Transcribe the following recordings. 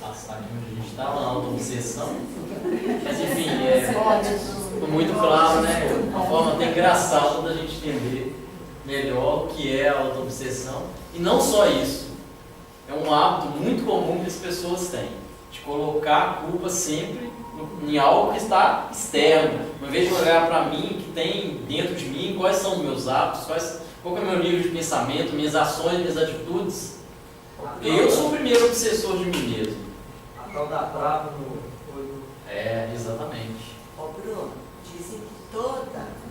passagem onde a gente estava, na auto-obsessão. Mas enfim, ficou muito claro, né? Uma forma até engraçada da gente entender melhor o que é a auto-obsessão. E não só isso, é um hábito muito comum que as pessoas têm, de colocar a culpa sempre em algo que está externo. Em vez de olhar para mim, que tem dentro de mim, quais são os meus hábitos, qual é o meu nível de pensamento, minhas ações, minhas atitudes. Porque eu sou o primeiro obsessor de mim mesmo. A tal da trava no olho. Exatamente. Ô Bruno, dizem que todas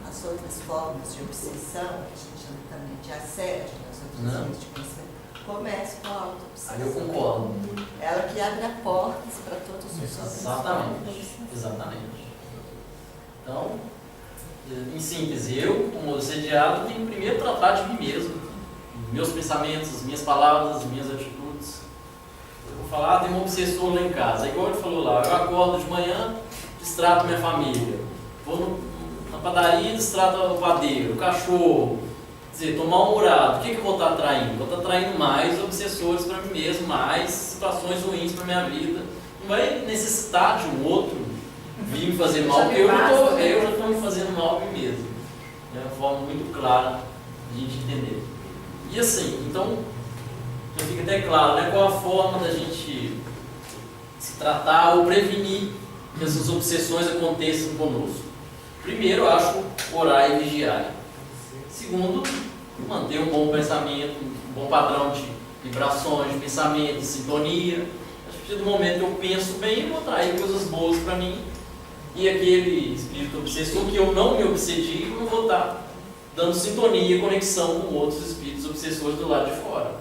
as outras formas de obsessão, que a gente chama também de assédio, nas outras formas de pensamento, começam com a auto-obsessão. Aí eu concordo. Ela que abre as portas para todos os outros. Exatamente. Então, em síntese, eu, como obsediado, tenho primeiro que tratar de mim mesmo, meus pensamentos, minhas palavras, minhas atitudes. Eu vou falar, tem um obsessor lá em casa, igual ele falou lá, eu acordo de manhã, distrato minha família, vou na padaria, distrato o padeiro, o cachorro, quer dizer, estou mal-humorado. O que eu vou estar atraindo? Vou estar atraindo mais obsessores para mim mesmo, mais situações ruins para minha vida. Não vai necessitar de um outro vir me fazer mal, porque eu já estou me fazendo mal a mim mesmo. É uma forma muito clara de a gente entender. E assim, então, já fica até claro, né, qual a forma da gente se tratar ou prevenir que essas obsessões aconteçam conosco. Primeiro, eu acho orar e vigiar. Segundo, manter um bom pensamento, um bom padrão de vibrações, de pensamento, de sintonia. A partir do momento que eu penso bem, eu vou atrair coisas boas para mim. E aquele espírito obsessor que eu não me obsedi, eu não vou estar dando sintonia e conexão com outros espíritos obsessores do lado de fora.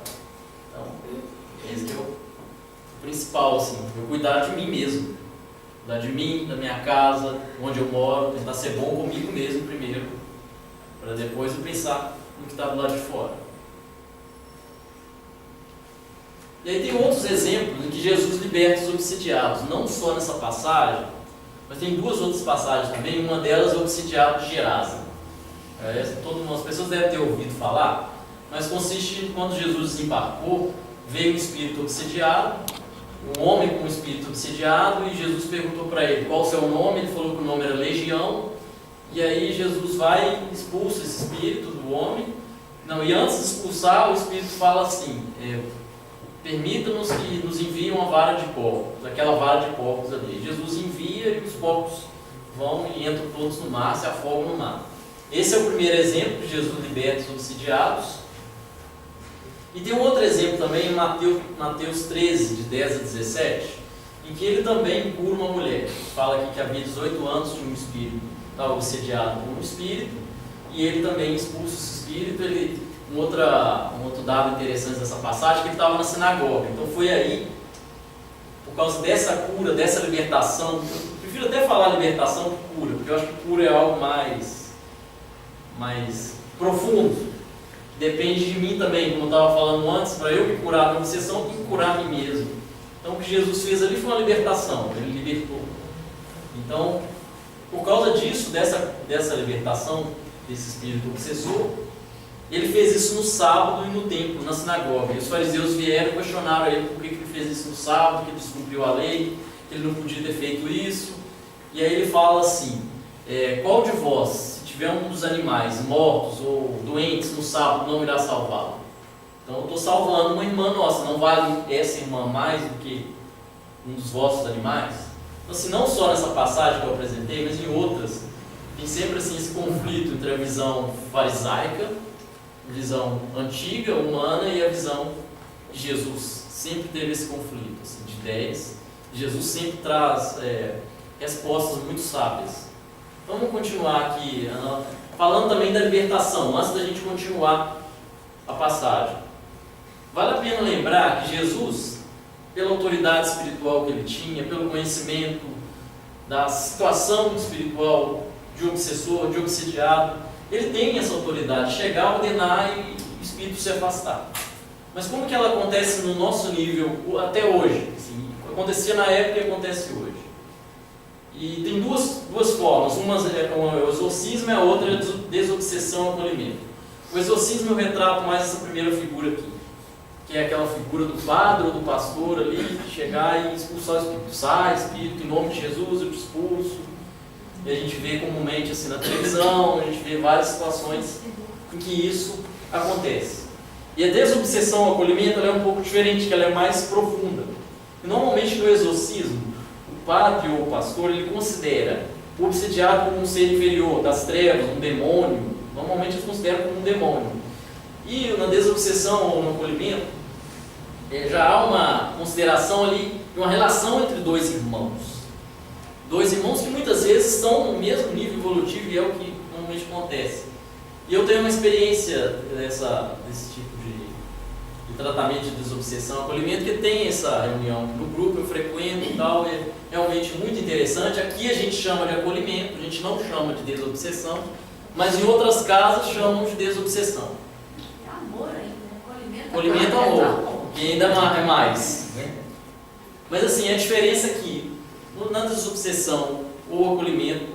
Então, esse é o principal, assim, eu cuidar de mim mesmo. Cuidar de mim, da minha casa, onde eu moro, tentar ser bom comigo mesmo primeiro, para depois eu pensar no que está do lado de fora. E aí tem outros exemplos em que Jesus liberta os obsidiados, não só nessa passagem, mas tem duas outras passagens também, uma delas é o obsidiado de Gerasa. As pessoas devem ter ouvido falar, mas consiste em quando Jesus desembarcou, veio um espírito obsidiado, um homem com um espírito obsidiado, e Jesus perguntou para ele qual o seu nome, ele falou que o nome era Legião, e aí Jesus vai e expulsa esse espírito do homem. Não, e antes de expulsar, o espírito fala assim, permita-nos que nos enviem uma vara de porcos, aquela vara de porcos ali. Jesus envia e os porcos vão e entram todos no mar, se afogam no mar. Esse é o primeiro exemplo que Jesus liberta os obsidiados. E tem um outro exemplo também em Mateus 13, de 10 a 17, em que ele também cura uma mulher. Fala aqui que havia 18 anos de um espírito, estava obsediado por um espírito, e ele também expulsa esse espírito. Um outro dado interessante dessa passagem, que ele estava na sinagoga. Então foi aí, por causa dessa cura, dessa libertação, eu prefiro até falar libertação que cura, porque eu acho que cura é algo mais profundo. Depende de mim também, como eu estava falando antes, para eu me curar da obsessão, eu tenho que curar a mim mesmo. Então o que Jesus fez ali foi uma libertação, ele libertou. Então, por causa disso, dessa libertação, desse espírito obsessor, ele fez isso no sábado e no templo, na sinagoga. E os fariseus vieram e questionaram ele por que ele fez isso no sábado, que ele descumpriu a lei, que ele não podia ter feito isso. E aí ele fala assim, qual de vós, se tiver um dos animais mortos ou doentes no sábado, não irá salvá-lo? Então eu estou salvando uma irmã nossa, não vale essa irmã mais do que um dos vossos animais? Então assim, não só nessa passagem que eu apresentei, mas em outras, tem sempre assim, esse conflito entre a visão farisaica, visão antiga, humana, e a visão de Jesus. Sempre teve esse conflito assim, de ideias. Jesus sempre traz respostas muito sábias. Então vamos continuar aqui, falando também da libertação, antes da gente continuar a passagem. Vale a pena lembrar que Jesus, pela autoridade espiritual que ele tinha, pelo conhecimento da situação espiritual de obsessor, de obsidiado, ele tem essa autoridade de chegar a ordenar e o espírito se afastar. Mas como que ela acontece no nosso nível até hoje? Assim, acontecia na época e acontece hoje. E tem duas formas. Uma é o exorcismo e a outra é a desobsessão e acolhimento. O exorcismo eu retrato mais essa primeira figura aqui. que é aquela figura do padre ou do pastor ali, chegar e expulsar o espírito. Sai, espírito, em nome de Jesus, eu te expulso. E a gente vê comumente assim na televisão, a gente vê várias situações em que isso acontece. E a desobsessão ao acolhimento ela é um pouco diferente, que ela é mais profunda. E normalmente no exorcismo, o padre ou o pastor ele considera o obsediado como um ser inferior, das trevas, um demônio. Normalmente eles consideram como um demônio. E na desobsessão ou no acolhimento, já há uma consideração ali de uma relação entre dois irmãos. Dois irmãos que muitas vezes estão no mesmo nível evolutivo, e é o que normalmente acontece. E eu tenho uma experiência desse tipo de tratamento de desobsessão, acolhimento, que tem essa reunião no grupo, eu frequento e tal, é realmente muito interessante. Aqui a gente chama de acolhimento, a gente não chama de desobsessão, mas em outras casas chamam de desobsessão. É amor ainda, Acolhimento é amor, que ainda é mais. Né? Mas assim, a diferença é que na desobsessão ou acolhimento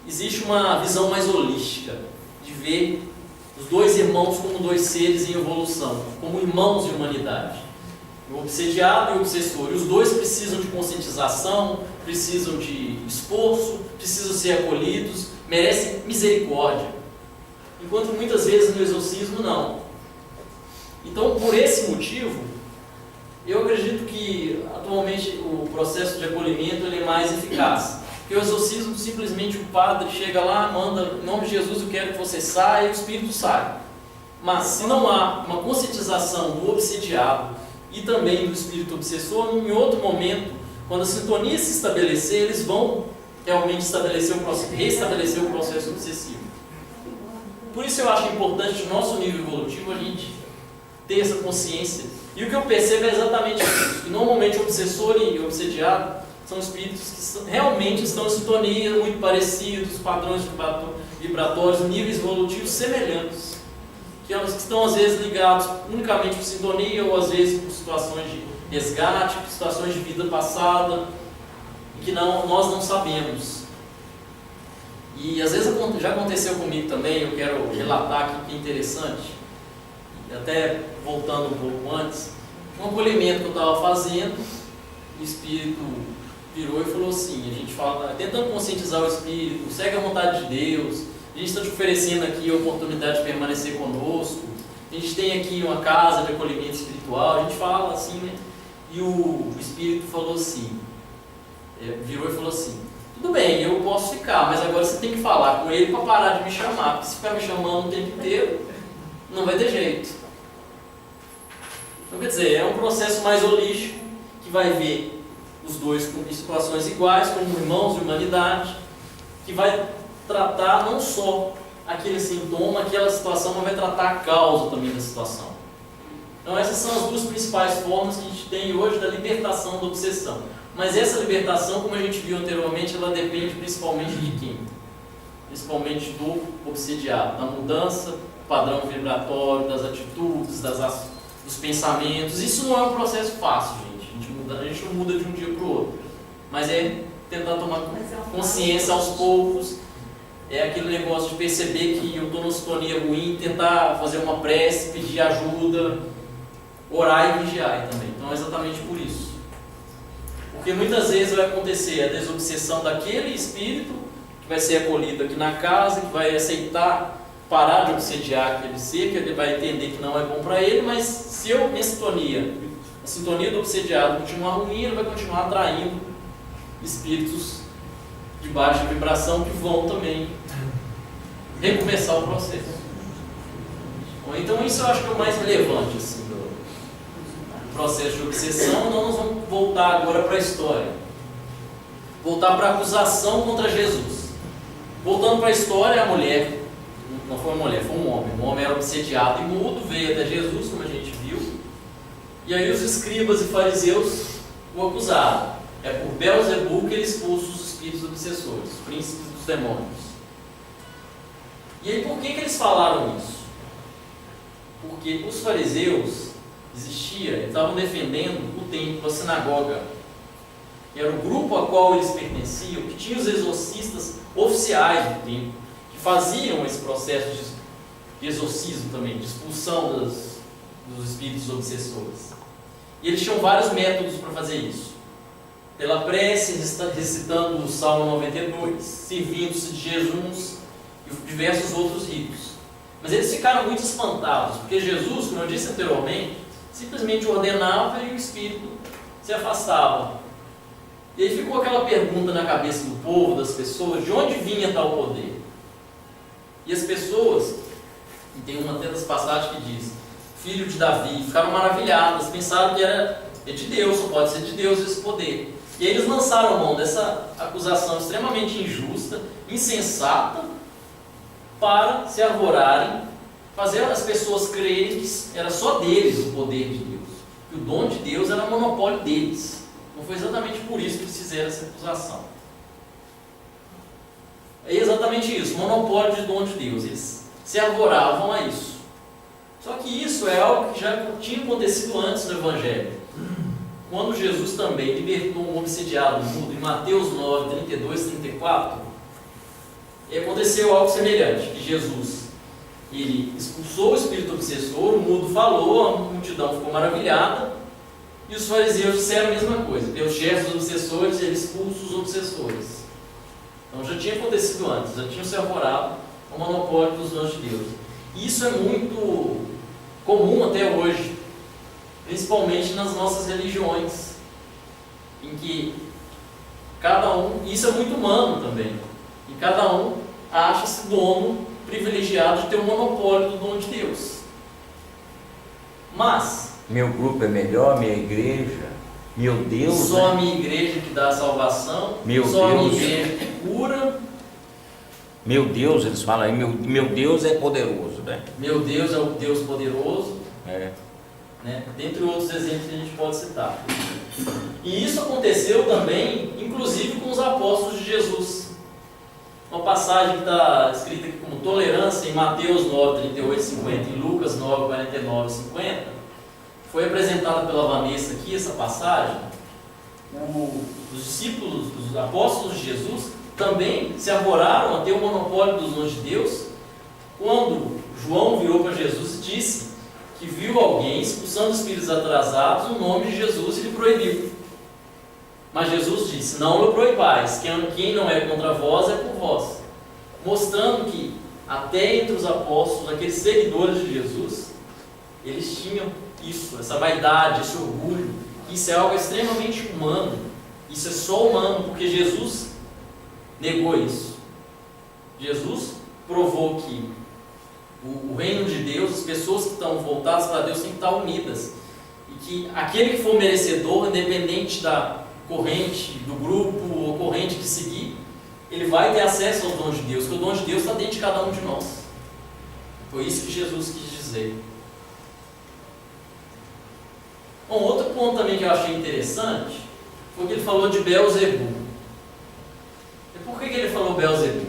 existe uma visão mais holística, de ver os dois irmãos como dois seres em evolução, como irmãos de humanidade. O obsediado e o obsessor. E os dois precisam de conscientização, precisam de esforço, precisam ser acolhidos, merecem misericórdia. Enquanto muitas vezes no exorcismo não. Então, por esse motivo, eu acredito que atualmente o processo de acolhimento ele é mais eficaz. Porque o exorcismo, simplesmente o padre chega lá, manda, em nome de Jesus eu quero que você saia, e o espírito sai. Mas se não há uma conscientização do obsediado e também do espírito obsessor, em outro momento, quando a sintonia se estabelecer, eles vão realmente restabelecer o processo obsessivo. Por isso eu acho importante, no nosso nível evolutivo, a gente ter essa consciência. E o que eu percebo é exatamente isso, que normalmente o obsessor e o obsediado são espíritos que realmente estão em sintonia, muito parecidos, padrões vibratórios, níveis evolutivos semelhantes. Que estão às vezes ligados unicamente por sintonia, ou às vezes por situações de resgate, por situações de vida passada, que nós não sabemos. E às vezes já aconteceu comigo também, eu quero relatar aqui que é interessante, até voltando um pouco antes, um acolhimento que eu estava fazendo, o espírito virou e falou assim, a gente fala, tentando conscientizar o espírito, segue a vontade de Deus, a gente está te oferecendo aqui a oportunidade de permanecer conosco, a gente tem aqui uma casa de acolhimento espiritual, a gente fala assim, né? E o espírito falou assim, virou e falou assim, tudo bem, eu posso ficar, mas agora você tem que falar com ele para parar de me chamar, porque se ficar me chamando o tempo inteiro, não vai ter jeito. Então quer dizer, é um processo mais holístico, que vai ver os dois em situações iguais, como irmãos de humanidade, que vai tratar não só aquele sintoma, aquela situação, mas vai tratar a causa também da situação. Então essas são as duas principais formas que a gente tem hoje da libertação da obsessão. Mas essa libertação, como a gente viu anteriormente, ela depende principalmente de quem? Principalmente do obsediado, da mudança, padrão vibratório, das atitudes, dos pensamentos. Isso não é um processo fácil, gente. A gente não muda de um dia para o outro. Mas é tentar tomar consciência aos poucos. É aquele negócio de perceber que eu estou numa sintonia ruim, tentar fazer uma prece, pedir ajuda, orar e vigiar também. Então é exatamente por isso. Porque muitas vezes vai acontecer a desobsessão daquele espírito que vai ser acolhido aqui na casa, que vai aceitar parar de obsediar aquele ser, que ele vai entender que não é bom para ele, mas se minha sintonia, a sintonia do obsediado continuar ruim, ele vai continuar atraindo espíritos de baixa vibração que vão também recomeçar o processo. Bom, então isso eu acho que é o mais relevante assim, do processo de obsessão. Nós vamos voltar agora para a história. Voltar para a acusação contra Jesus. Voltando para a história, a mulher, não foi uma mulher, foi um homem. O homem era obsediado e mudo, veio até Jesus, como a gente viu. E aí os escribas e fariseus o acusaram. É por Belzebu que ele expulsa os espíritos obsessores, os príncipes dos demônios. E aí por que eles falaram isso? Porque os fariseus estavam defendendo o templo, a sinagoga. E era o grupo a qual eles pertenciam, que tinha os exorcistas oficiais do templo, que faziam esse processo de exorcismo também, de expulsão dos espíritos obsessores. E eles tinham vários métodos para fazer isso. Pela prece, recitando o Salmo 92, servindo-se de jejuns e diversos outros ritos. Mas eles ficaram muito espantados, porque Jesus, como eu disse anteriormente, simplesmente ordenava e o espírito se afastava. E aí ficou aquela pergunta na cabeça do povo, das pessoas, de onde vinha tal poder? E as pessoas, e tem uma até das passagens que diz, filho de Davi, ficaram maravilhadas, pensaram que era de Deus, só pode ser de Deus esse poder. E aí eles lançaram mão dessa acusação extremamente injusta, insensata, para se arvorarem, fazer as pessoas crerem que era só deles o poder de Deus, que o dom de Deus era monopólio deles. Não foi exatamente por isso que eles fizeram essa acusação. É exatamente isso, monopólio de dom de Deus. Eles se arvoravam a isso. Só que isso é algo que já tinha acontecido antes no Evangelho. Quando Jesus também libertou um obsidiado mudo, em Mateus 9, 32, 34, aconteceu algo semelhante, que Jesus ele expulsou o espírito obsessor, o mudo falou, a multidão ficou maravilhada, e os fariseus disseram a mesma coisa, pelos gestos dos obsessores, ele expulsa os obsessores. Então já tinha acontecido antes, já tinham se arvorado ao monopólio dos dons de Deus. E isso é muito comum até hoje, principalmente nas nossas religiões, em que cada um, isso é muito humano também, e cada um acha-se dono privilegiado de ter o monopólio do dom de Deus. Mas meu grupo é melhor, minha igreja, meu Deus. Só a minha igreja que dá a salvação, meu só Deus. A minha igreja que cura. Meu Deus, eles falam aí, meu Deus é poderoso, né? Meu Deus é o Deus poderoso. É. Né? Dentre outros exemplos que a gente pode citar. E isso aconteceu também, inclusive com os apóstolos de Jesus. Uma passagem que está escrita aqui como tolerância em Mateus 9, 38 e 50, em Lucas 9, 49 e 50, foi apresentada pela Vanessa aqui, essa passagem. Os discípulos, os apóstolos de Jesus, também se arvoraram a ter o monopólio dos dons de Deus, quando João virou para Jesus e disse que viu alguém expulsando espíritos atrasados, o nome de Jesus e lhe proibiu. Mas Jesus disse, não o proibais, quem não é contra vós é por vós. Mostrando que até entre os apóstolos, aqueles seguidores de Jesus, eles tinham isso, essa vaidade, esse orgulho. Isso é algo extremamente humano. Isso é só humano, porque Jesus negou isso. Jesus provou que o reino de Deus, as pessoas que estão voltadas para Deus têm que estar unidas. E que aquele que for merecedor, independente da corrente, do grupo ou corrente que seguir, ele vai ter acesso ao dom de Deus, porque o dom de Deus está dentro de cada um de nós. Foi isso que Jesus quis dizer. Bom, outro ponto também que eu achei interessante foi que ele falou de Beelzebu. E por que ele falou Beelzebu?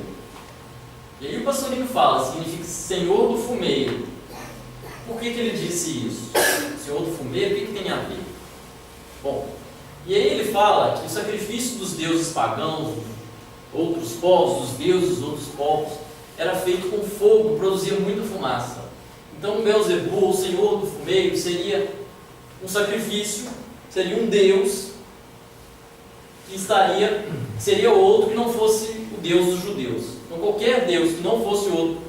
E aí o pastorinho fala, significa Senhor do Fumeiro. Por que ele disse isso? Senhor do Fumeiro, o que tem a ver? Bom, e aí ele fala que o sacrifício dos deuses pagãos, outros povos, dos deuses dos outros povos, era feito com fogo, produzia muita fumaça. Então Beelzebu, o Senhor do Fumeiro, seria um sacrifício, seria um deus que seria outro que não fosse o Deus dos judeus. Então qualquer Deus que não fosse outro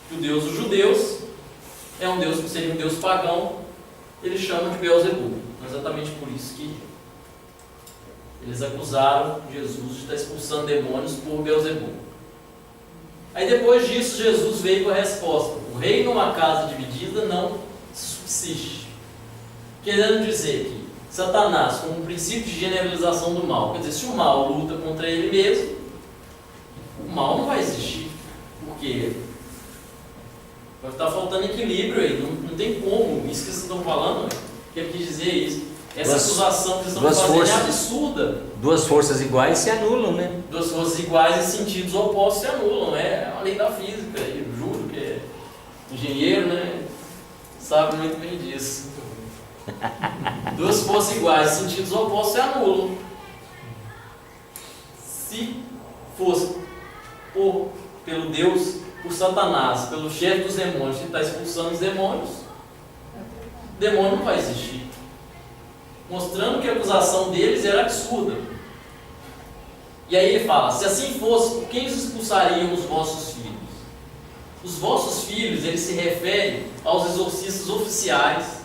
que o Deus dos judeus, é um Deus que seria um Deus pagão, eles chamam de Beelzebu. Exatamente por isso que eles acusaram Jesus de estar expulsando demônios por Beelzebu. Aí depois disso Jesus veio com a resposta: o reino numa casa dividida não subsiste. Querendo dizer que Satanás, como um princípio de generalização do mal, quer dizer, se o mal luta contra ele mesmo, o mal não vai existir, porque vai estar faltando equilíbrio aí, não tem como, isso que vocês estão falando, que ele quis dizer isso. Essa acusação que vocês estão fazendo é absurda. Duas forças iguais se anulam, né? Duas forças iguais em sentidos opostos se anulam, é a lei da física, eu juro que é engenheiro, né? Sabe muito bem disso. Duas forças iguais em sentidos opostos se anulam. Se fosse pelo Deus, por Satanás, pelo chefe dos demônios que está expulsando os demônios, o demônio não vai existir. Mostrando que a acusação deles era absurda. E aí ele fala: se assim fosse, por quem expulsariam os vossos filhos? Os vossos filhos, ele se refere aos exorcistas oficiais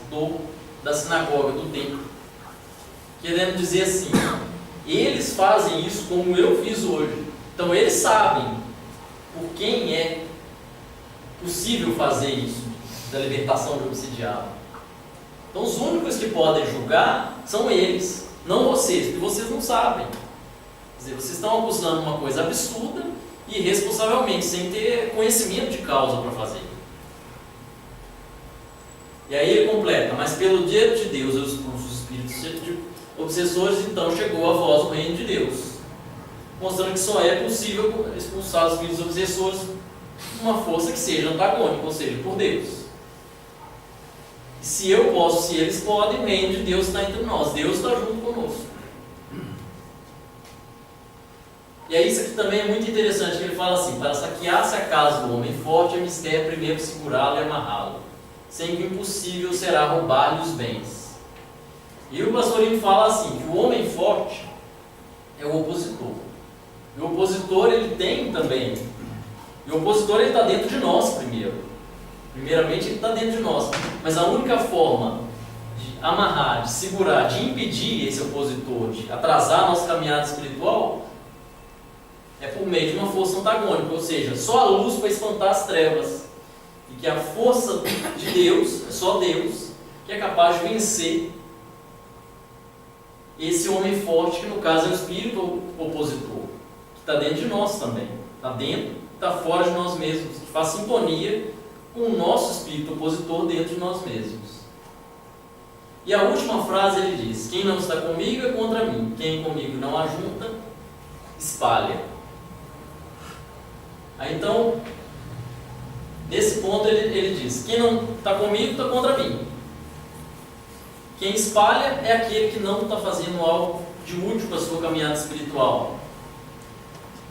da sinagoga, do templo. Querendo dizer assim, eles fazem isso como eu fiz hoje. Então eles sabem por quem é possível fazer isso, da libertação de obsidiado. Então os únicos que podem julgar são eles, não vocês, porque vocês não sabem. Quer dizer, vocês estão acusando uma coisa absurda e irresponsavelmente, sem ter conhecimento de causa para fazer. E aí ele completa: mas pelo dedo de Deus eu expulso os espíritos obsessores, então chegou a vós o reino de Deus. Mostrando que só é possível expulsar os espíritos obsessores com uma força que seja antagônica, ou seja, por Deus. E se eu posso, se eles podem, o reino de Deus está entre nós, Deus está junto conosco. E aí isso aqui também é muito interessante, que ele fala assim: para saquear-se a casa do homem forte, é mister primeiro segurá-lo e amarrá-lo, sem que impossível será roubar-lhe os bens. E o pastorinho fala assim, que o homem forte é o opositor. E o opositor ele tem também, e o opositor ele está dentro de nós primeiramente ele está dentro de nós, mas a única forma de amarrar, de segurar, de impedir esse opositor, de atrasar a nossa caminhada espiritual, é por meio de uma força antagônica, ou seja, só a luz para espantar as trevas, e que a força de Deus, é só Deus, que é capaz de vencer esse homem forte, que no caso é o espírito opositor, que está dentro de nós também, está dentro e está fora de nós mesmos, que faz sintonia com o nosso espírito opositor dentro de nós mesmos. E a última frase ele diz: quem não está comigo é contra mim, quem comigo não ajunta, espalha. Aí então, nesse ponto ele diz: quem não está comigo está contra mim. Quem espalha é aquele que não está fazendo algo de útil para a sua caminhada espiritual.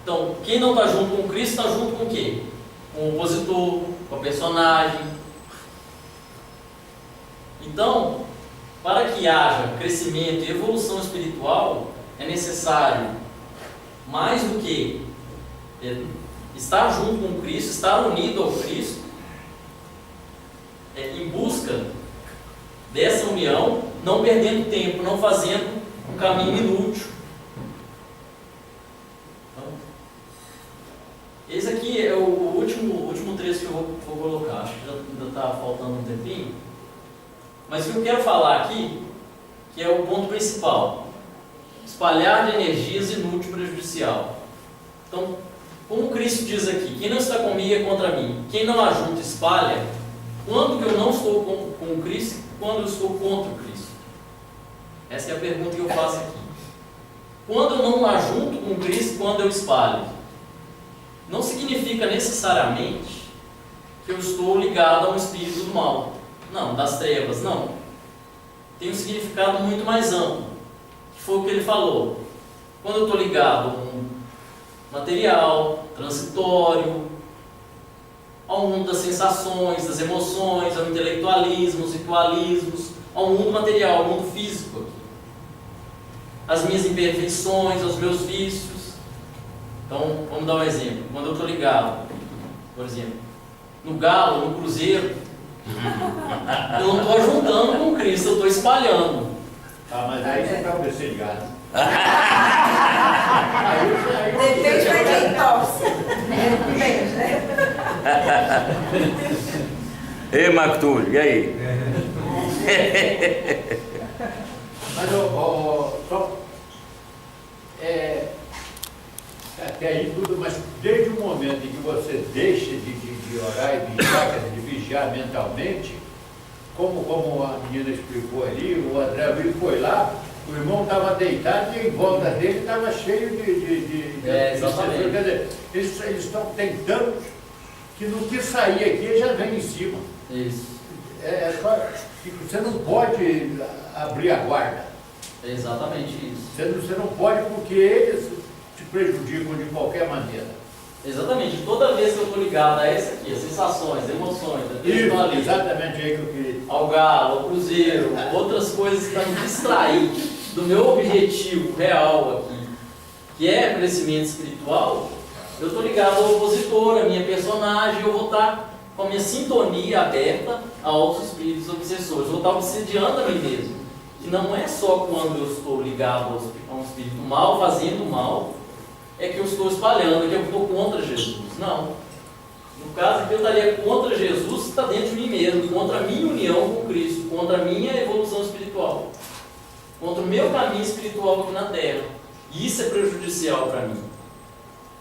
Então, quem não está junto com Cristo está junto com o quê? Com o opositor, com a personagem. Então, para que haja crescimento e evolução espiritual, é necessário, mais do que estar junto com Cristo, estar unido ao Cristo, em busca dessa união, não perdendo tempo, não fazendo um caminho inútil. Então, esse aqui é o último trecho que eu vou colocar. Acho que ainda está faltando um tempinho. Mas o que eu quero falar aqui, que é o ponto principal: espalhar de energias inútil e prejudicial. Então, como Cristo diz aqui, quem não está comigo é contra mim, quem não ajunta espalha. Quando que eu não estou com Cristo? Quando eu estou contra o Cristo? Essa é a pergunta que eu faço aqui. Quando eu não ajunto com Cristo, quando eu espalho? Não significa necessariamente que eu estou ligado a um espírito do mal, não, das trevas, não. Tem um significado muito mais amplo, que foi o que ele falou. Quando eu estou ligado a um material, transitório, ao mundo das sensações, das emoções, ao intelectualismo, aos ritualismos, ao mundo material, ao mundo físico aqui. As minhas imperfeições, aos meus vícios. Então, vamos dar um exemplo. Quando eu estou ligado, por exemplo, no Galo, no Cruzeiro, eu não estou ajuntando com Cristo, eu estou espalhando. Ah, mas aí você está obcecado. Depende de quem torce. Depende, né? Ei, Marco Túlio, e aí? Mas só até aí tudo, mas desde o momento em que você deixa de orar e vigiar, de vigiar mentalmente, como a menina explicou ali, o André Luiz foi lá, o irmão estava deitado e em volta dele estava cheio de exatamente. Quer dizer, eles estão tentando que no que sair aqui já vem em cima. Isso. Você não pode abrir a guarda. É exatamente isso. Você não pode, porque eles te prejudicam de qualquer maneira. Exatamente, toda vez que eu estou ligado a essa aqui, as sensações, emoções, Isso, exatamente aí que eu queria. ao galo, ao cruzeiro, outras coisas que estão me distraindo do meu objetivo real aqui, que é crescimento espiritual, eu estou ligado ao opositor, a minha personagem, eu vou estar com a minha sintonia aberta a outros espíritos obsessores, eu vou estar obsediando a mim mesmo, que não é só quando eu estou ligado a um espírito mal, fazendo mal, é que eu estou espalhando, que eu estou contra Jesus. Não. No caso aqui eu estaria contra Jesus, está dentro de mim mesmo, contra a minha união com Cristo, contra a minha evolução espiritual, contra o meu caminho espiritual aqui na Terra. E isso é prejudicial para mim.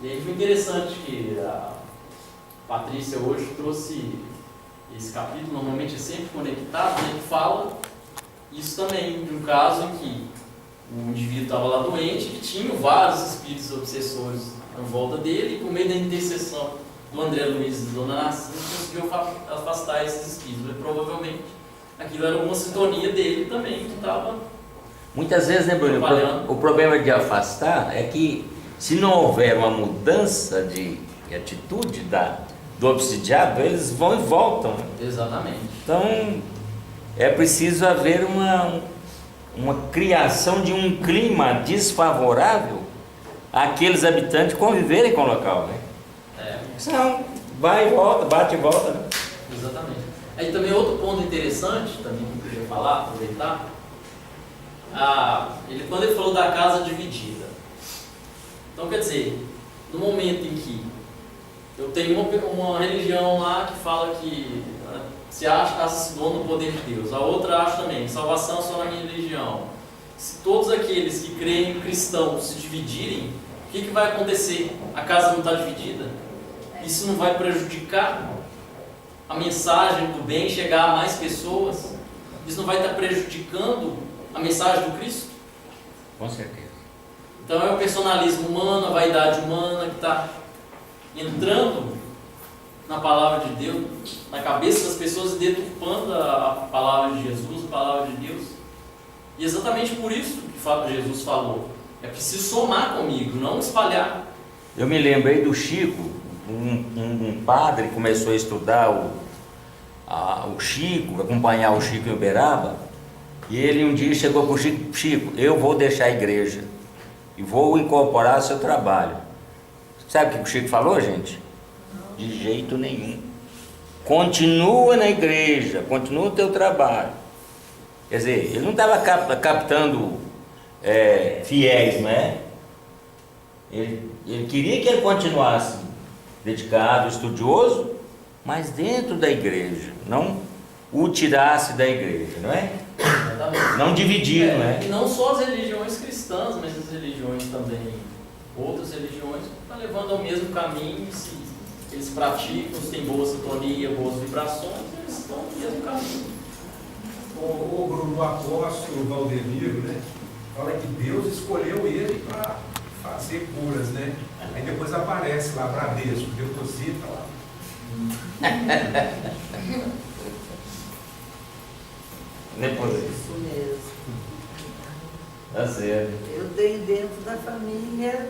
E aí foi interessante que a Patrícia hoje trouxe esse capítulo, normalmente é sempre conectado, né, que fala isso também, de um caso em que o indivíduo estava lá doente, que tinha vários espíritos obsessores em volta dele, e por meio da intercessão do André Luiz e da Dona Narcisa, conseguiu afastar esses espíritos. Mas provavelmente aquilo era uma sintonia dele também, que estava... Muitas vezes, né, Bruno, o problema de afastar é que se não houver uma mudança de atitude do obsidiado, eles vão e voltam. Exatamente. Então, é preciso haver uma criação de um clima desfavorável àqueles habitantes conviverem com o local, né? Senão, vai e volta, bate e volta, né? Exatamente. Aí também outro ponto interessante, também que eu queria falar, aproveitar, quando ele falou da casa dividida. Então, quer dizer, no momento em que eu tenho uma religião lá que fala que se acha dono do poder de Deus, a outra acha também, salvação só na minha religião. Se todos aqueles que creem cristãos se dividirem, o que vai acontecer? A casa não está dividida? Isso não vai prejudicar a mensagem do bem chegar a mais pessoas? Isso não vai estar prejudicando a mensagem do Cristo? Com certeza. Então é o personalismo humano, a vaidade humana que está entrando na palavra de Deus, na cabeça das pessoas e deturpando a palavra de Jesus, a palavra de Deus. E exatamente por isso que Jesus falou, é preciso somar comigo, não espalhar. Eu me lembrei do Chico, um padre começou a estudar o Chico, acompanhar o Chico em Uberaba, e ele um dia chegou para o Chico: Chico, eu vou deixar a igreja e vou incorporar o seu trabalho. Sabe o que o Chico falou, gente? De jeito nenhum. Continua na igreja, continua o teu trabalho. Quer dizer, ele não estava captando fiéis, não é? Ele queria que ele continuasse dedicado, estudioso, mas dentro da igreja, não o tirasse da igreja, não é? Exatamente. Não dividir, não é? E não só as religiões cristãs, mas as religiões também, outras religiões, estão levando ao mesmo caminho. Se eles praticam, se têm boa sintonia, boas vibrações, eles estão no mesmo caminho. O Bruno, o apóstolo Valdemiro, né, fala que Deus escolheu ele para fazer curas, né? Aí depois aparece lá, Bradesco, deposita lá. Depois. Isso mesmo. Tá certo. Eu tenho dentro da família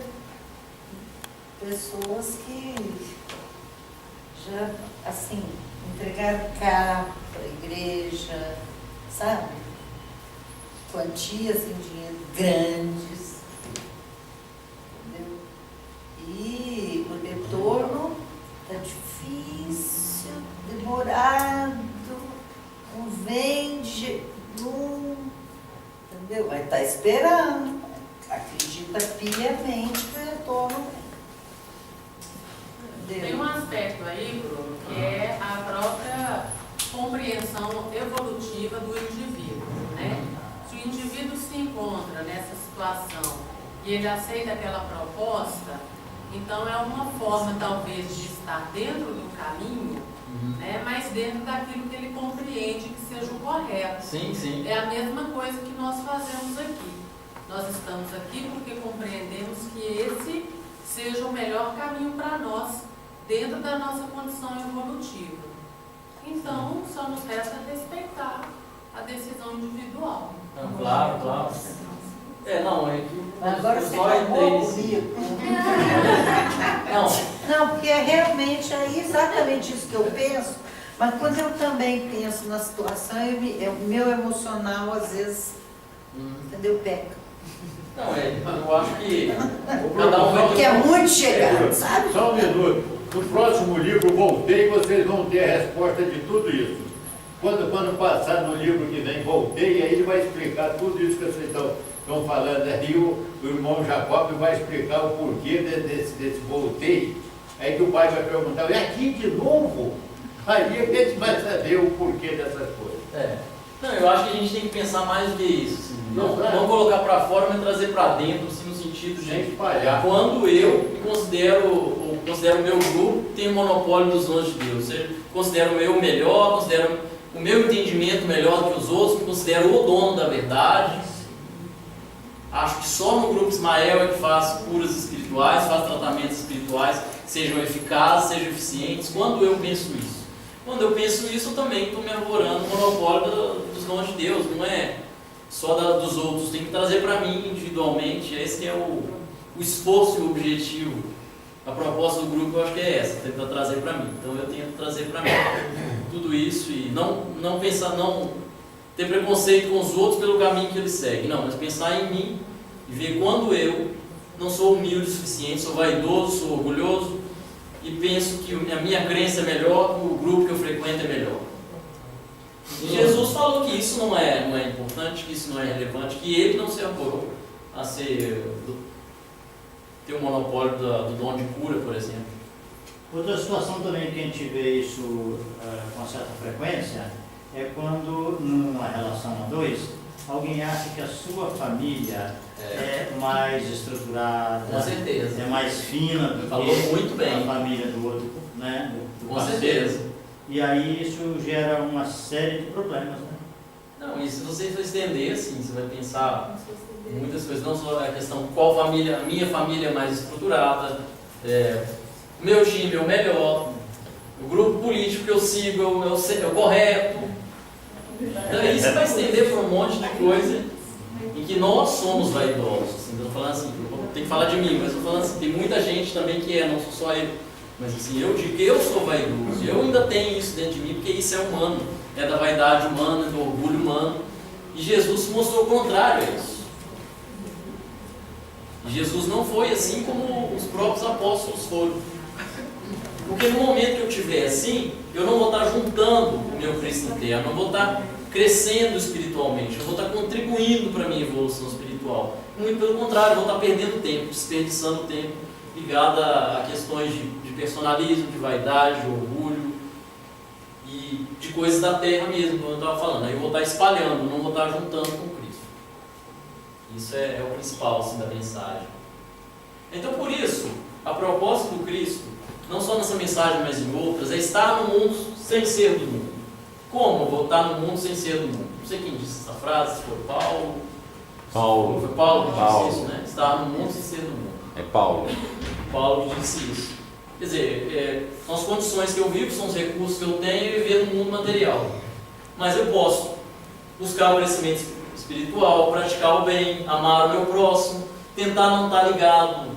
pessoas que já, assim, entregaram carro para a igreja, sabe? Quantias em dinheiro grandes, entendeu? E o retorno está difícil, demorado, não vende, não, entendeu? Vai estar esperando, acredita piamente que o retorno vem. Tem um aspecto aí, Bruno, que é a própria compreensão evolutiva do indivíduo, né? Se o indivíduo se encontra nessa situação e ele aceita aquela proposta, então é uma forma talvez de estar dentro do caminho, né? Mas dentro daquilo que ele compreende que seja o correto. Sim, sim. É a mesma coisa que nós fazemos aqui. Nós estamos aqui porque compreendemos que esse seja o melhor caminho para nós, dentro da nossa condição evolutiva. Então, só nos resta respeitar a decisão individual. Claro, claro. Não, é que Agora você só acabou entrei nesse- comigo. Não, Não, porque realmente é exatamente isso que eu penso, mas quando eu também penso na situação, o meu emocional às vezes, entendeu, peca. não, eu acho que cada um vai Porque é muito chegado, sabe? Só um minuto. No próximo livro, Voltei, vocês vão ter a resposta de tudo isso. Quando passar no livro que vem, Voltei, aí ele vai explicar tudo isso que vocês estão falando. Aí o irmão Jacob vai explicar o porquê desse Voltei. Aí que o pai vai perguntar, é aqui de novo? Aí a gente vai saber o porquê dessas coisas. Não, eu acho que a gente tem que pensar mais do que isso. Assim. Não Não, colocar para fora, mas trazer para dentro, assim, no sentido Sem de espalhar. quando eu considero o meu grupo tem o monopólio dos dons de Deus. Eu considero o meu melhor, considero o meu entendimento melhor do que os outros, me considero o dono da verdade. Acho que só no grupo Ismael é que faz curas espirituais, faz tratamentos espirituais que sejam eficazes, sejam eficientes. Quando eu penso isso? Quando eu penso isso, eu também estou me arvorando o monopólio dos dons de Deus. Não é só dos outros, tem que trazer para mim individualmente. Esse que é o esforço e o objetivo. A proposta do grupo eu acho que é essa, tentar trazer para mim. Então eu tento trazer para mim tudo isso e não pensar, não ter preconceito com os outros pelo caminho que eles seguem. Não, mas pensar em mim e ver quando eu não sou humilde o suficiente, sou vaidoso, sou orgulhoso e penso que a minha crença é melhor, o grupo que eu frequento é melhor. E Jesus falou que isso não é importante, que isso não é relevante, que ele não se apurou a ter o monopólio do dom de cura, por exemplo. Outra situação também que a gente vê isso com certa frequência é quando, numa relação a dois, alguém acha que a sua família é mais estruturada, Com certeza. é mais fina do Falou que muito bem. a família do outro, né? do Com parceiro. certeza. E aí isso gera uma série de problemas, né? Não, e se você for estender, assim, você vai pensar muitas coisas, não só a questão qual família, a minha família é mais estruturada, o meu time é o melhor, o grupo político que eu sigo é o correto. Então aí você vai estender para um monte de coisa em que nós somos vaidosos. Assim, eu tô falando assim, tem que falar de mim, mas eu tô falando assim, tem muita gente também que não sou só eu. Mas assim, eu digo que eu sou vaidoso, eu ainda tenho isso dentro de mim, porque isso é humano, é da vaidade humana, do orgulho humano. E Jesus mostrou o contrário a isso. E Jesus não foi assim como os próprios apóstolos foram. Porque no momento que eu estiver assim, eu não vou estar juntando o meu Cristo interno, não vou estar crescendo espiritualmente, eu vou estar contribuindo para a minha evolução espiritual. Muito pelo contrário, eu vou estar perdendo tempo, desperdiçando tempo ligado a questões de personalismo, de vaidade, de orgulho e de coisas da terra mesmo, como eu estava falando. Aí eu vou estar espalhando, não vou estar juntando com Cristo. Isso é o principal assim, da mensagem. Então, por isso, a proposta do Cristo, não só nessa mensagem, mas em outras, é estar no mundo sem ser do mundo. Como eu vou estar no mundo sem ser do mundo? Não sei quem disse essa frase, se foi Paulo. Foi Paulo que disse isso, né? Estar no mundo sem ser do mundo. É Paulo. Paulo que disse isso. Quer dizer, são as condições que eu vivo, são os recursos que eu tenho e viver no mundo material. Mas eu posso buscar o crescimento espiritual, praticar o bem, amar o meu próximo, tentar não estar ligado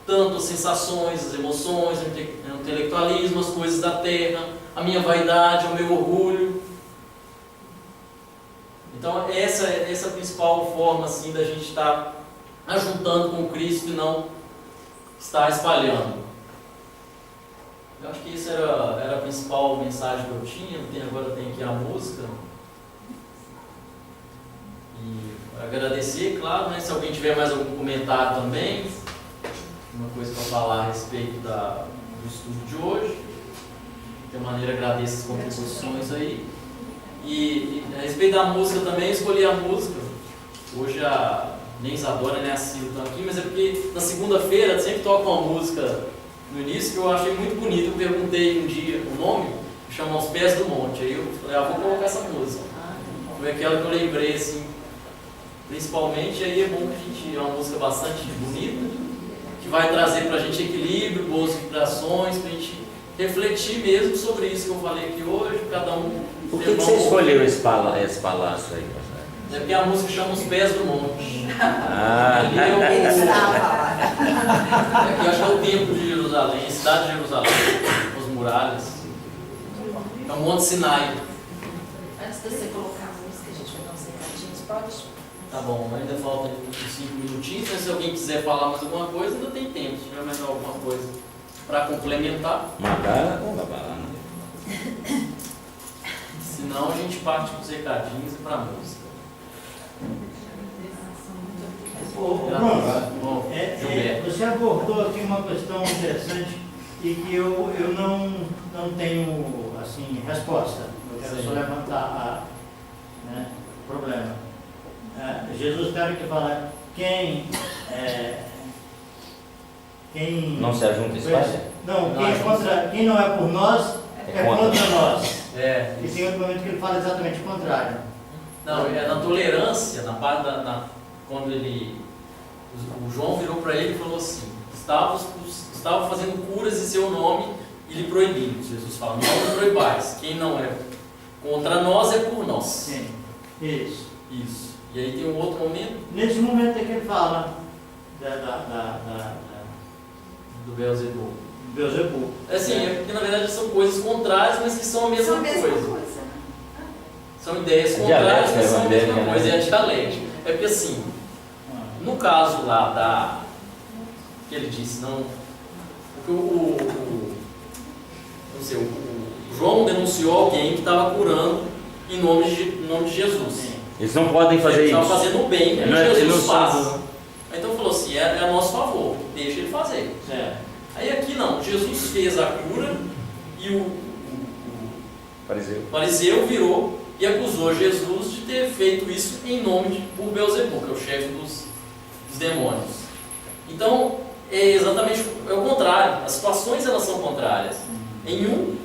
tanto às sensações, às emoções, ao intelectualismo, às coisas da terra, a minha vaidade, o meu orgulho. Então essa é a principal forma assim, da gente estar ajuntando com Cristo e não estar espalhando. Eu acho que isso era a principal mensagem que eu tinha. Agora tem aqui a música. E agradecer, claro, né, se alguém tiver mais algum comentário também, uma coisa para falar a respeito do estudo de hoje. De uma maneira agradeço as contribuições aí. E a respeito da música também, escolhi a música. Hoje nem Isadora nem a Cida estão aqui, mas é porque na segunda-feira sempre toca uma música no início que eu achei muito bonita. Eu perguntei um dia o nome, chama Aos Pés do Monte. Aí eu falei, vou colocar essa música. Foi aquela que eu lembrei, assim, principalmente. Aí é bom que a gente, é uma música bastante bonita, que vai trazer pra gente equilíbrio, boas vibrações, pra gente refletir mesmo sobre isso que eu falei aqui hoje, cada um... Por que você escolheu esse palácio aí, pastor? É porque a música chama Os Pés do Monte. Ah, Ali é o, Ele estava lá. aqui eu acho que é o templo de Jerusalém, a cidade de Jerusalém, as muralhas. É o Monte Sinai. Antes de você colocar a música, a gente vai dar uns recadinhos, pode? Tá bom, ainda faltam uns 5 minutinhos, mas se alguém quiser falar mais alguma coisa, ainda tem tempo. Se tiver mais alguma coisa para complementar. Mandar ou babar? Senão a gente parte com os recadinhos e para a música. Bruno, você abordou aqui uma questão interessante e que eu não tenho assim, resposta. Eu quero só levantar o problema. Jesus teve que falar quem Não se ajunta espécie? Não, quem não é por nós é contra nós. É. E tem outro momento que ele fala exatamente o contrário. Não, é na tolerância, na parte quando o João virou para ele e falou assim: estava fazendo curas em seu nome e lhe proibimos. Jesus fala: não proibais, quem não é contra nós é por nós. Sim, isso. Isso. E aí tem um outro momento. Nesse momento é que ele fala Do Beelzebub. Beelzebub. Assim, é porque na verdade são coisas contrárias, mas que são a mesma coisa. São ideias contrárias, mas são a mesma coisa. É a dialética. É porque assim, no caso lá que ele disse, não. Porque o João denunciou alguém que estava curando em nome de Jesus. Sim. Eles não podem fazer ele isso. estava fazendo o bem como ele Jesus faz. sabe. Então falou assim, é a nosso favor, deixa ele fazer. Aí aqui não, Jesus fez a cura e o fariseu virou e acusou Jesus de ter feito isso em nome por Beelzebub, que é o chefe dos demônios. Então, é exatamente o contrário, as situações elas são contrárias. Em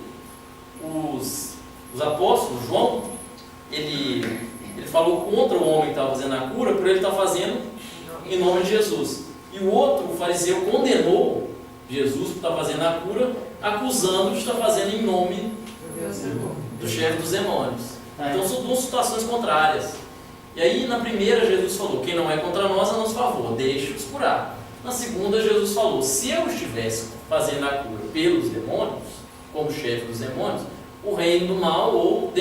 os apóstolos, João, ele falou contra o homem que estava fazendo a cura, por ele estar fazendo em nome de Jesus. E o outro, o fariseu, condenou Jesus por estar fazendo a cura, acusando de estar fazendo em nome do chefe dos demônios. Então são duas situações contrárias. E aí na primeira Jesus falou, quem não é contra nós é a nosso favor, deixe-os curar. Na segunda Jesus falou, se eu estivesse fazendo a cura pelos demônios, como chefe dos demônios, o reino do mal ou o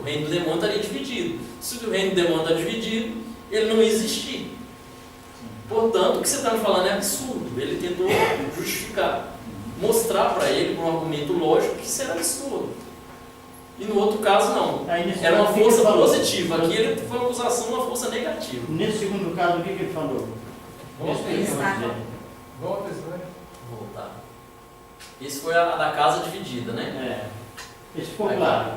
reino do demônio estaria dividido. Se o reino do demônio está dividido, ele não ia existir. Portanto, o que você está me falando é absurdo. Ele tentou justificar, mostrar para ele, com um argumento lógico, que isso era absurdo. E no outro caso, não. Era uma força positiva. Aqui ele foi uma acusação, uma força negativa. Nesse segundo caso, o que ele falou? Voltar. Esse foi a da casa dividida, né? Esse ficou claro.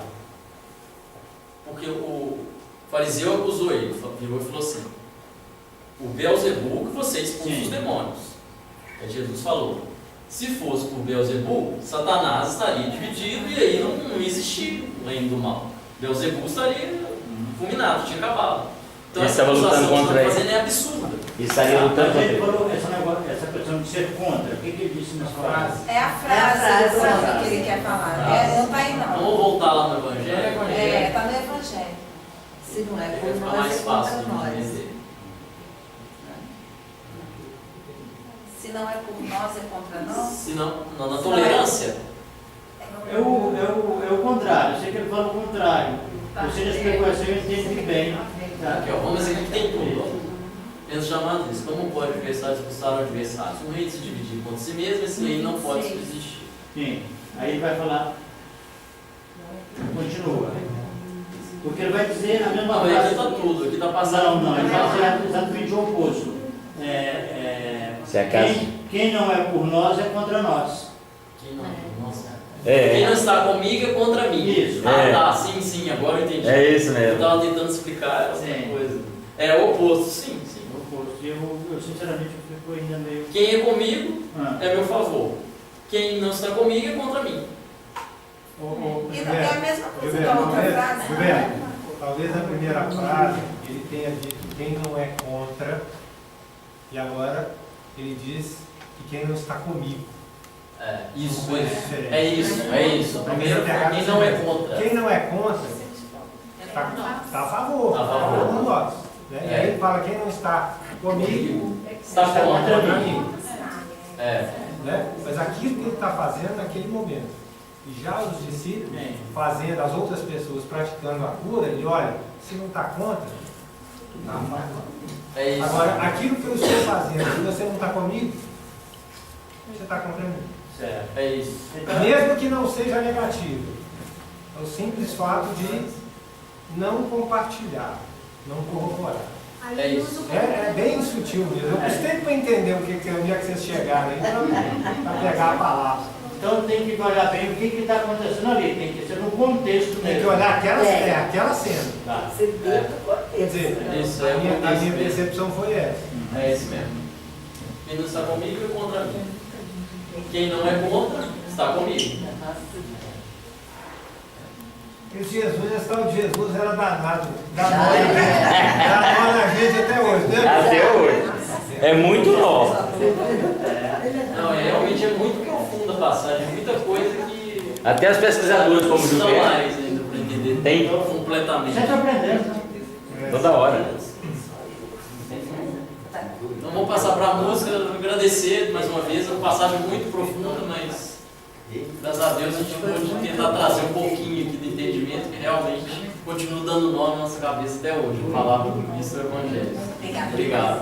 Porque o fariseu acusou ele, virou e falou assim: por Beelzebub que você expulsa os demônios. Aí Jesus falou: se fosse por Beelzebub, Satanás estaria dividido e aí não existia o reino do mal. Beelzebub estaria fulminado, tinha acabado. Então essa acusação que está fazendo é absurda. E estaria lutando contra ele. Falou essa questão de ser contra. O que ele disse nessa frase? É a frase que ele quer falar. Não está aí não. Vamos voltar lá no Evangelho? Está no Evangelho. Se não é Vai por ficar nós, mais é fácil de contra nós. entender. Se não é por nós, é contra nós? Se não, na tolerância. É o contrário. Eu sei que ele fala o contrário. Você já explicou assim, eu entendi bem. Aqui, ó, vamos aqui que tem tudo. Penso chamado isso. Como pode adversário expulsar o adversário? Se um reino se dividir contra si mesmo, esse reino não pode subsistir. Sim. Aí ele vai falar. Continua. Porque ele vai dizer a mesma Não, frase. aqui está tudo, aqui está passando. Não, ele vai dizer exatamente o oposto. Quem não é por nós é contra nós. Quem não é por nós? Quem não está comigo é contra mim. Isso. Tá, sim, agora eu entendi. É isso mesmo. Eu estava tentando explicar outra coisa. É o oposto, sim. O oposto. Eu sinceramente fico ainda meio. Quem é comigo é meu favor. Quem não está comigo é contra mim. E não é a mesma coisa da outra frase? Talvez na primeira frase ele tenha dito quem não é contra, e agora ele diz que quem não está comigo. Isso. Primeiro, quem não é contra. Quem não é contra Está a favor, Tá a favor. como nós. Né? E aí ele fala, quem não está comigo, Está contra contra mim. mim. É. Né? Mas aquilo que ele está fazendo naquele momento. E já os discípulos fazendo, as outras pessoas praticando a cura, ele olha, se não está contra, tá, faz lá. É isso. Agora, aquilo que eu estou fazendo, se você não está comigo, você está contra mim. Certo. É isso. Mesmo que não seja negativo, é o simples fato de não compartilhar, não corroborar. É isso. É bem sutil mesmo. Eu gostei para entender onde é que vocês chegaram aí, para pegar a palavra. Então tem que olhar bem o que está acontecendo ali, tem que ser no contexto Tem que mesmo. olhar aquela cena. Tá. Quer dizer, Isso é a o minha contexto mesmo. percepção foi essa. É isso mesmo. Quem não está comigo é contra mim. Quem não é contra, está comigo. Esse Jesus, esse tal de Jesus era danado. Dá nó na gente até hoje, né? Até hoje. É muito nó. Não, realmente é muito profunda a passagem, muita coisa que Até os pesquisadores como não Gilberto mais ainda para entender tem completamente. Sempre aprendendo. toda hora. Então vamos passar para a música, agradecer mais uma vez, é uma passagem muito profunda, mas graças a Deus a gente pode tentar trazer um pouquinho aqui do entendimento que realmente continua dando nó na nossa cabeça até hoje, a palavra do Cristo e o Evangelho. Obrigada. Obrigado.